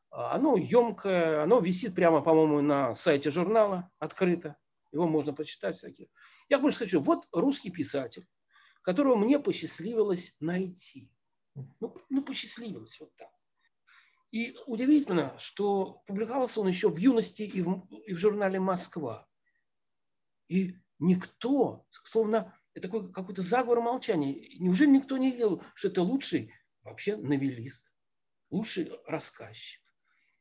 Оно емкое, оно висит прямо, по-моему, на сайте журнала, открыто. Его можно почитать всякие. Я больше хочу. Вот русский писатель, которого мне посчастливилось найти. Ну, посчастливилось вот так. И удивительно, что публиковался он еще в юности и в журнале «Москва». И никто, словно это какой-то заговор молчания. Неужели никто не видел, что это лучший вообще новеллист, лучший рассказчик?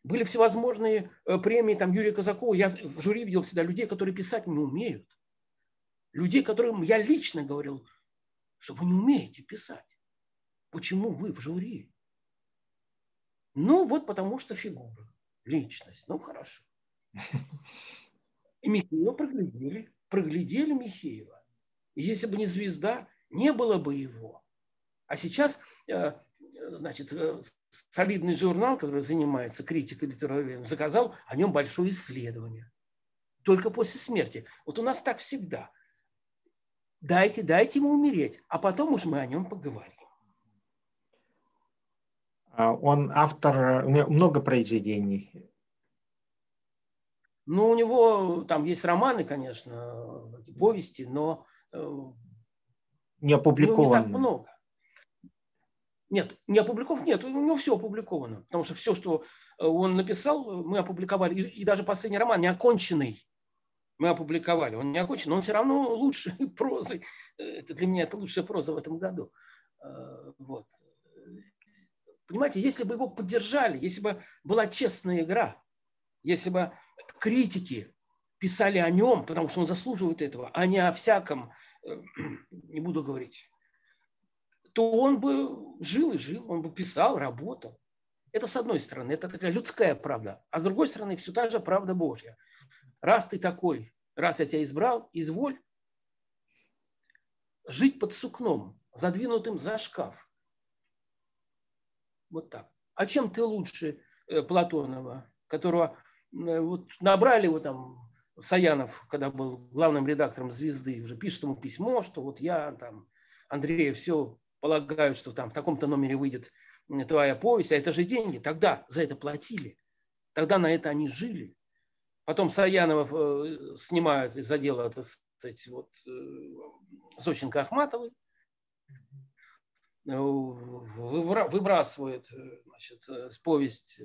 Были всевозможные премии, там Юрия Казакова. Я в жюри видел всегда людей, которые писать не умеют. Людей, которым я лично говорил, что вы не умеете писать. Почему вы в жюри? Ну, вот потому что фигура, личность. Ну, хорошо. И Михеева проглядели Михеева. И если бы не «Звезда», не было бы его. А сейчас, значит, солидный журнал, который занимается критикой литературы, заказал о нем большое исследование. Только после смерти. Вот у нас так всегда. Дайте ему умереть, а потом уж мы о нем поговорим. Он автор, у него много произведений. Ну, у него там есть романы, конечно, повести, но не опубликованы. Не так много. Нет, не опубликован, нет, у него все опубликовано. Потому что все, что он написал, мы опубликовали. И даже последний роман, неоконченный, мы опубликовали. Он не окончен, но он все равно лучше прозы. Для меня это лучшая проза в этом году. Вот. Понимаете, если бы его поддержали, если бы была честная игра, если бы критики писали о нем, потому что он заслуживает этого, а не о всяком, не буду говорить, то он бы жил и жил, он бы писал, работал. Это с одной стороны, это такая людская правда. А с другой стороны, все та же правда Божья. Раз ты такой, раз я тебя избрал, изволь жить под сукном, задвинутым за шкаф. Вот так. А чем ты лучше Платонова, которого вот набрали его там, Саянов, когда был главным редактором «Звезды», уже пишет ему письмо, что вот я там, Андрея, все полагаю, что там в таком-то номере выйдет твоя повесть, а это же деньги. Тогда за это платили. Тогда на это они жили. Потом Саянова снимают из-за дела, так сказать, вот, Зощенко Ахматовой, выбрасывает, значит, повесть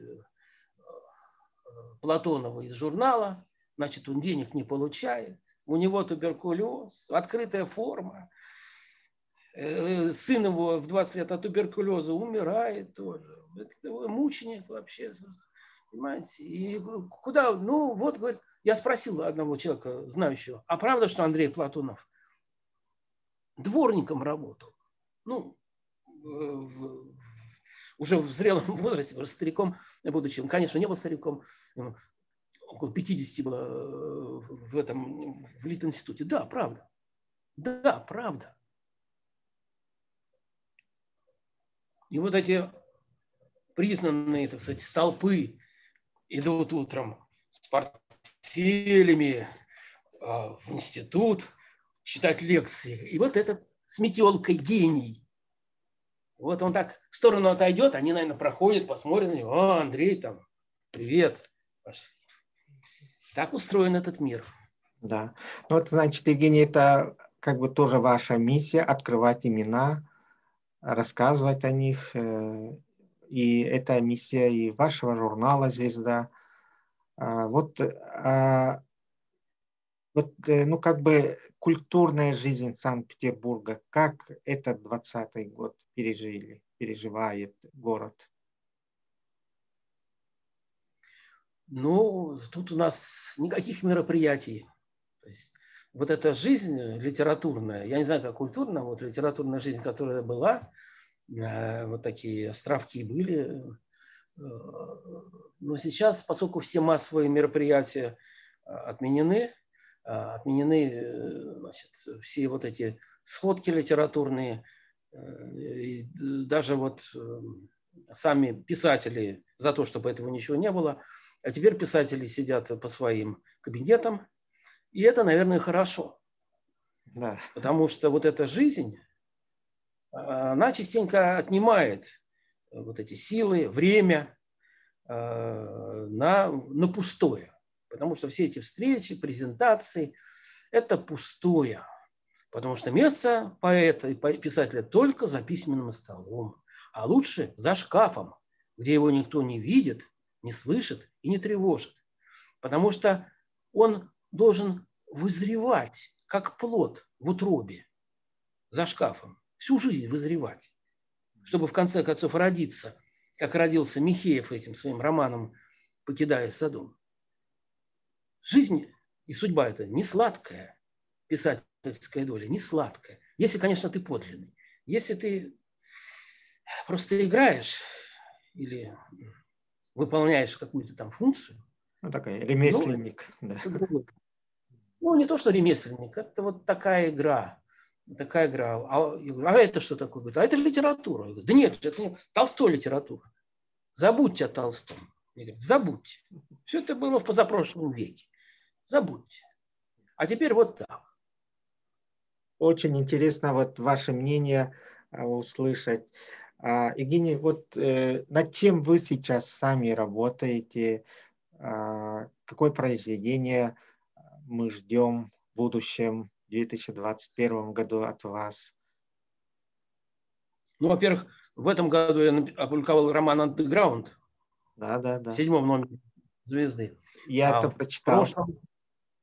Платонова из журнала, значит, он денег не получает, у него туберкулез, открытая форма, сын его в 20 лет от туберкулеза умирает тоже, это мученик вообще, понимаете, и куда, ну вот, говорит, я спросил одного человека, знающего, а правда, что Андрей Платонов дворником работал? Ну, уже в зрелом возрасте, уже стариком, будучи, он, конечно, не был стариком, около 50 было в Литинституте. Да, правда. Да, правда. И вот эти признанные, так сказать, столпы идут утром с портфелями в институт читать лекции. И вот этот с метелкой гений. Вот он так в сторону отойдет, они, наверное, проходят, посмотрят на него. О, Андрей там, привет. Так устроен этот мир. Да. Ну, вот, значит, Евгений, это как бы тоже ваша миссия — открывать имена, рассказывать о них. И это миссия и вашего журнала «Звезда». Вот, ну, как бы культурная жизнь Санкт-Петербурга, как этот 20-й год переживает город? Ну, тут у нас никаких мероприятий. То есть вот эта жизнь литературная, я не знаю, как культурная, вот литературная жизнь, которая была, вот такие островки были. Но сейчас, поскольку все массовые мероприятия отменены, значит, все вот эти сходки литературные, и даже вот сами писатели за то, чтобы этого ничего не было, а теперь писатели сидят по своим кабинетам, и это, наверное, хорошо. Да. Потому что вот эта жизнь, она частенько отнимает вот эти силы, время на пустое. Потому что все эти встречи, презентации – это пустое. Потому что место поэта и писателя только за письменным столом. А лучше за шкафом, где его никто не видит, не слышит и не тревожит. Потому что он должен вызревать, как плод в утробе, за шкафом. Всю жизнь вызревать, чтобы в конце концов родиться, как родился Михеев этим своим романом «Покидая Содом». Жизнь и судьба – это не сладкая писательская доля, не сладкая. Если, конечно, ты подлинный. Если ты просто играешь или выполняешь какую-то там функцию. Ну, такой ремесленник. Ну, да. это другое. Ну, не то, что ремесленник, это вот такая игра. Такая игра. А это что такое? Говорит, а это литература. Я говорю, да нет, это не Толстой литература. Забудьте о Толстом. Я говорю, забудьте. Все это было в позапрошлом веке. Забудьте. А теперь вот так. Очень интересно вот ваше мнение услышать. Евгений, вот над чем вы сейчас сами работаете? Какое произведение мы ждем в будущем, в 2021 году от вас? Ну, во-первых, в этом году я опубликовал роман «Андеграунд». Да. В 7-м номере «Звезды». Я это прочитал.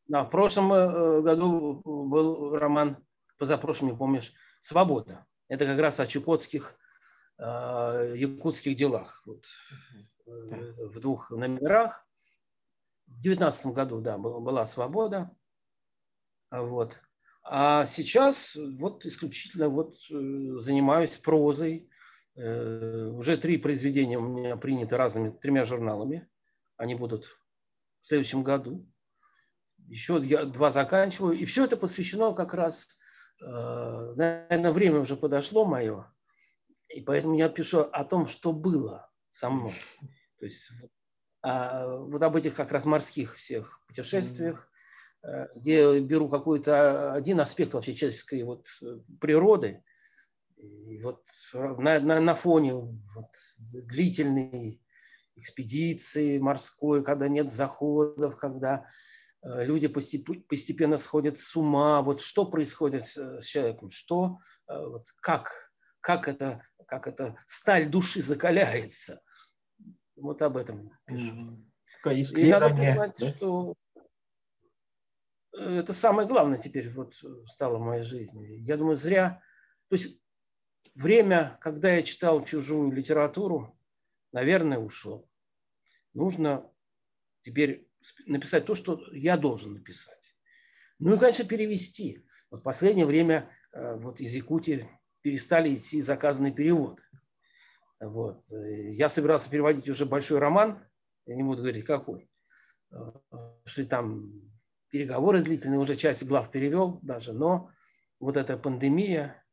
В прошлом году был роман, позапрошлым, не помнишь, «Свобода». Это как раз о чукотских, якутских делах. Вот. В 2 номерах. В 2019 году, да, была «Свобода». Вот. А сейчас вот исключительно вот занимаюсь прозой, Уже 3 произведения у меня приняты разными 3 журналами. Они будут в следующем году. Еще я 2 заканчиваю. И все это посвящено как раз, наверное, время уже подошло мое. И поэтому я пишу о том, что было со мной. То есть вот об этих как раз морских всех путешествиях, где беру какой-то один аспект вообще человеческой вот природы. И вот на фоне вот длительной экспедиции морской, когда нет заходов, когда люди постепенно сходят с ума, вот что происходит с человеком, что, вот как эта сталь души закаляется. Вот об этом пишу. И надо признать, да? Что это самое главное теперь вот стало в моей жизни. Я думаю, зря. То есть время, когда я читал чужую литературу, наверное, ушло. Нужно теперь написать то, что я должен написать. Ну и, конечно, перевести. Вот в последнее время вот из Якутии перестали идти заказанные переводы. Вот. Я собирался переводить уже большой роман, я не буду говорить какой. Шли там переговоры длительные, уже часть глав перевел даже, но вот эта пандемия,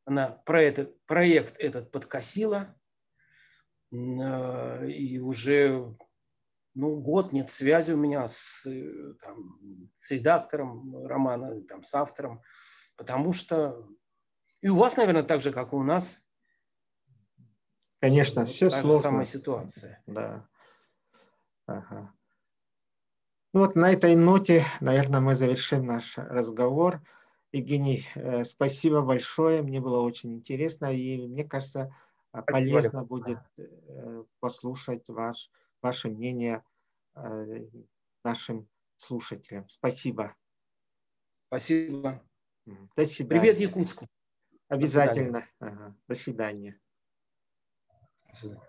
она проект этот подкосила, и уже год нет связи у меня с редактором романа, с автором, потому что и у вас, наверное, так же, как и у нас. Конечно, все сложно. Та же самая ситуация. Да. Ага. Ну вот на этой ноте, наверное, мы завершим наш разговор. Евгений, спасибо большое, мне было очень интересно, и мне кажется, полезно будет послушать ваше мнение нашим слушателям. Спасибо. Спасибо. До свидания. Привет Якутску. Обязательно. До свидания. До свидания.